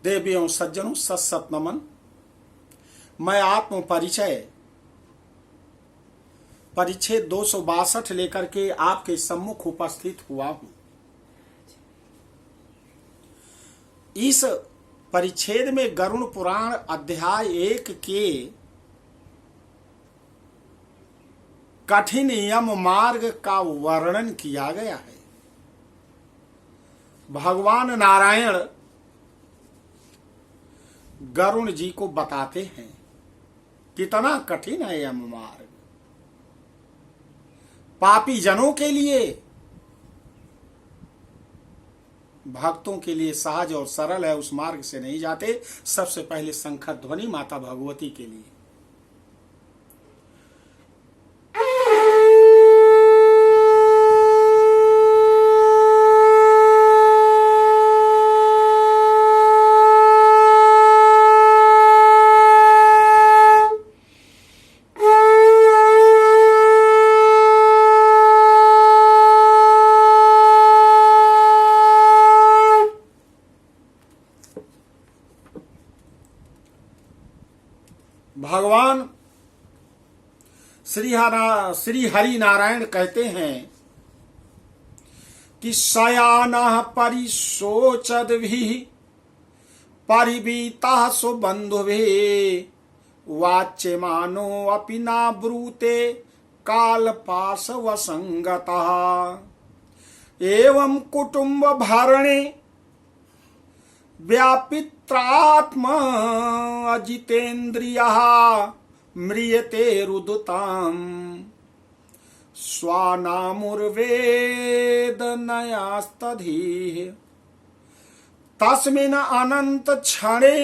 देवियों सज्जनों सत सत नमन। मैं आत्म परिच्छेद 262 लेकर के आपके सम्मुख उपस्थित हुआ हूं। इस परिच्छेद में गरुड़ पुराण अध्याय 1 के कठिन यम मार्ग का वर्णन किया गया है। भगवान नारायण गरुड़ जी को बताते हैं कितना कठिन है यम मार्ग। पापी जनों के लिए, भक्तों के लिए सहज और सरल है, उस मार्ग से नहीं जाते। सबसे पहले शंकर ध्वनि माता भगवती के लिए। भगवान श्री हरि नारायण कहते हैं कि शयानः परिशोचद्भिः परिवीतः सुबन्धुभिः वाच्यमानो अपि न ब्रूते कालपाशवसंगतः एवं कुटुम्ब भरणे व्यापित्रात्मा अजितेन्द्रियः म्रियते रुदताम् स्वानामुर्वेदनयास्तधीः तस्मिन् अनंत क्षणे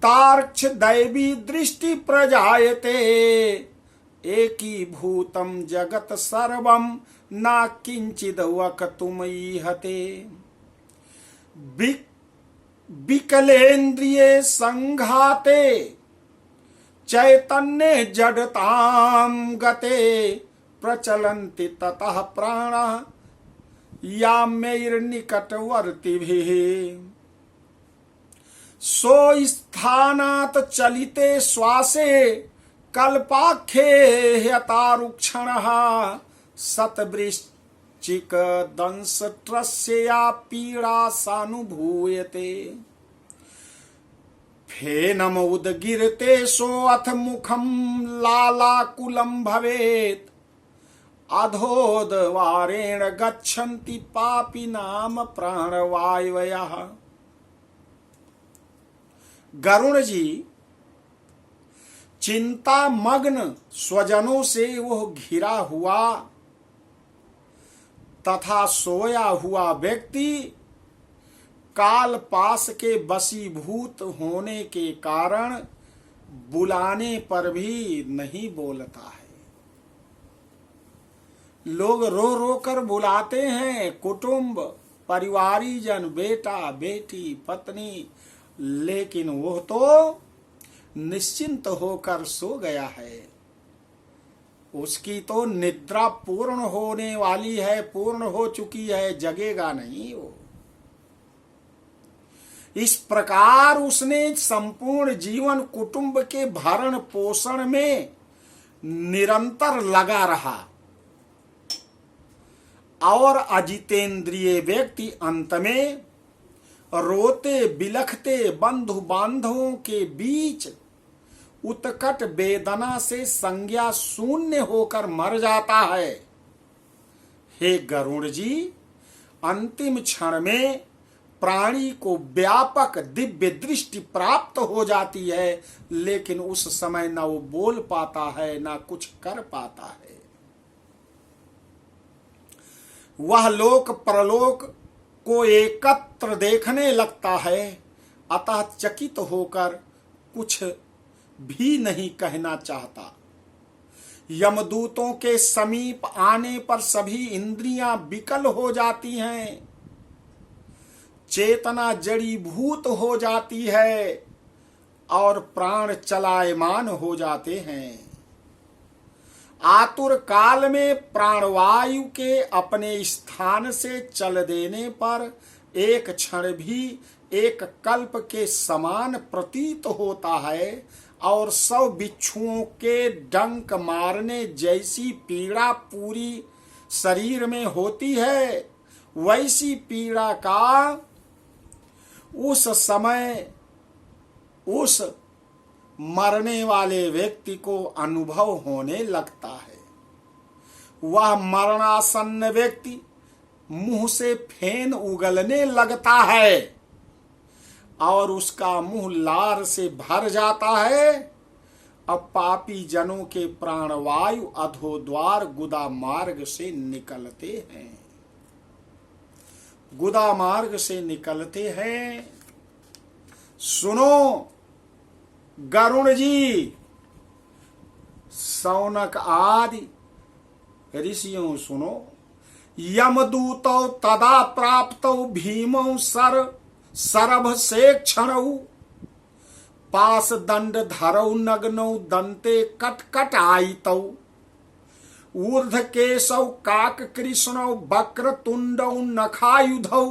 तार्क्ष दैवी दृष्टि प्रजायते एकीभूतं जगत सर्वं न किंचिद् वक्तुमीहते विकलेन्द्रिये संघाते चैतन्ये जडतां गते प्रचलन्ति ततः प्राणः याम्यैर्निकटवर्तिभिः सो स्थानात् चलिते श्वासे कल्पाख्ये ह्यतारुक्षणः शतवृश्चिक दंशत्रस्या पीड़ा सानुभूयते फेनम उदगिरते सो अथ मुखम लालाकुलं भवेत् अधोदवारेण गच्छन्ति पापिनाम प्राणवायवयः। गरुड़ जी चिंता मग्न स्वजनों से वो घिरा हुआ तथा सोया हुआ व्यक्ति काल पास के वशीभूत होने के कारण बुलाने पर भी नहीं बोलता है। लोग रो रो कर बुलाते हैं, कुटुंब परिवारीजन, बेटा बेटी पत्नी, लेकिन वो तो निश्चिंत होकर सो गया है। उसकी तो निद्रा पूर्ण होने वाली है, पूर्ण हो चुकी है, जगेगा नहीं वो। इस प्रकार उसने संपूर्ण जीवन कुटुंब के भरण पोषण में निरंतर लगा रहा और अजितेंद्रिय व्यक्ति अंत में रोते बिलखते बंधु बांधवों के बीच उत्कट वेदना से संज्ञा शून्य होकर मर जाता है। हे गरुड़ जी, अंतिम क्षण में प्राणी को व्यापक दिव्य दृष्टि प्राप्त हो जाती है, लेकिन उस समय न वो बोल पाता है न कुछ कर पाता है। वह लोक परलोक को एकत्र देखने लगता है, अतः चकित होकर कुछ भी नहीं कहना चाहता। यमदूतों के समीप आने पर सभी इंद्रियां विकल हो जाती हैं, चेतना जड़ीभूत हो जाती है और प्राण चलायमान हो जाते हैं। आतुर काल में प्राणवायु के अपने स्थान से चल देने पर एक क्षण भी एक कल्प के समान प्रतीत होता है और 100 बिच्छुओं के डंक मारने जैसी पीड़ा पूरी शरीर में होती है, वैसी पीड़ा का उस समय उस मरने वाले व्यक्ति को अनुभव होने लगता है। वह मरणासन्न व्यक्ति मुंह से फेन उगलने लगता है और उसका मुंह लार से भर जाता है। अब पापी जनों के प्राणवायु अधोद्वार गुदा मार्ग से निकलते हैं, गुदा मार्ग से निकलते हैं। सुनो गरुण जी, सौनक आदि ऋषियों सुनो। यमदूतौ तदा प्राप्तौ भीमौ सरभ से क्षणौ पास दंड धरौ नग्नौ दंते कटकट आयितौ ऊर्ध केशौ काक कृष्णौ वक्र तुंडौ नखायुधौ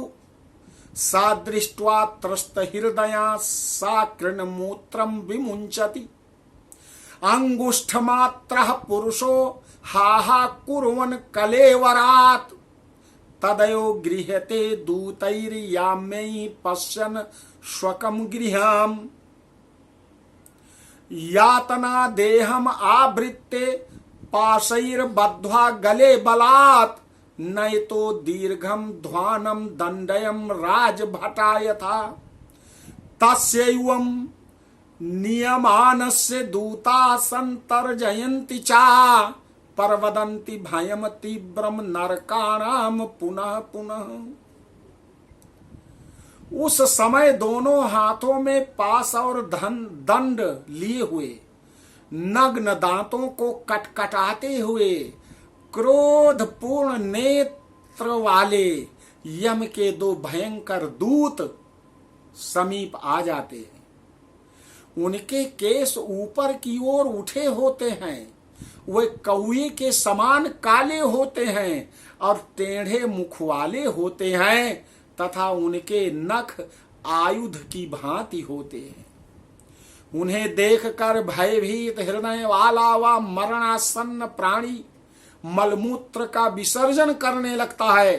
सा दृष्ट्वा त्रस्त हृदया सा कृणमूत्रं विमुञ्चति अंगुष्ठमात्रः पुरुषो हाहा कुर्वन् कलेवरात् तदयो गृह्यते दूतैर्याम्यै पश्यन् श्वकं गृहम् यातना देहम् आवृत्ते पाशैर्बद्ध्वा गले बलात् नयतो दीर्घं ध्वानं दण्डयं राजभटा यथा तस्यैवं नियमानस्य दूता सन्तर्जयन्ति चा परवदन्ति भयं तीव्रं नरकाणां पुनः पुनः। उस समय दोनों हाथों में पास और दंड लिए हुए, नग्न दांतों को कटकटाते हुए, क्रोधपूर्ण नेत्र वाले यम के 2 भयंकर दूत समीप आ जाते हैं। उनके केस ऊपर की ओर उठे होते हैं, वे कौए के समान काले होते हैं और टेढ़े मुख वाले होते हैं तथा उनके नख आयुध की भांति होते हैं। उन्हें देखकर भयभीत हृदय वाला व मरणासन्न प्राणी मलमूत्र का विसर्जन करने लगता है।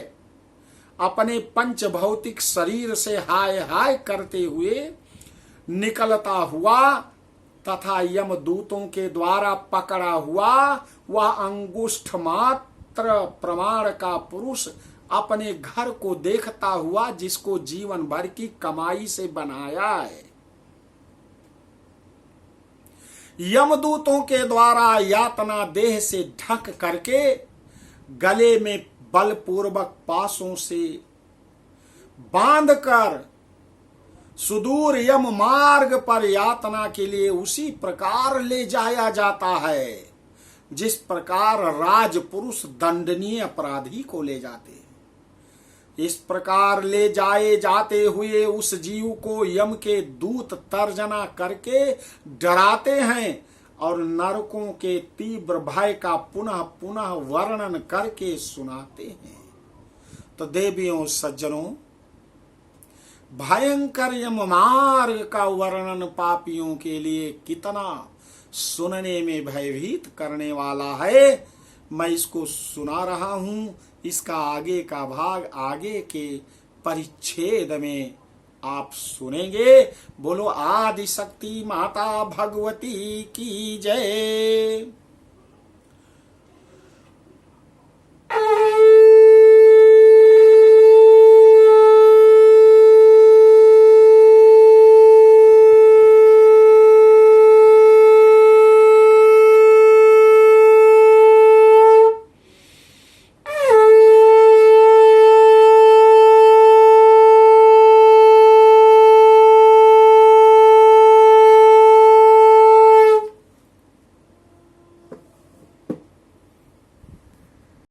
अपने पंच भौतिक शरीर से हाय हाय करते हुए निकलता हुआ तथा यमदूतों के द्वारा पकड़ा हुआ वह अंगुष्ठ मात्र प्रमाण का पुरुष अपने घर को देखता हुआ जिसको जीवन भर की कमाई से बनाया है, यमदूतों के द्वारा यातना देह से ढक करके गले में बलपूर्वक पासों से बांधकर सुदूर यम मार्ग पर यातना के लिए उसी प्रकार ले जाया जाता है जिस प्रकार राजपुरुष दंडनीय अपराधी को ले जाते हैं। इस प्रकार ले जाए जाते हुए उस जीव को यम के दूत तर्जना करके डराते हैं और नरकों के तीव्र भय का पुनः पुनः वर्णन करके सुनाते हैं। तो देवियों सज्जनों, भयंकर यम मार्ग का वर्णन पापियों के लिए कितना सुनने में भयभीत करने वाला है, मैं इसको सुना रहा हूं। इसका आगे का भाग आगे के परिच्छेद में आप सुनेंगे। बोलो आदि शक्ति माता भगवती की जय।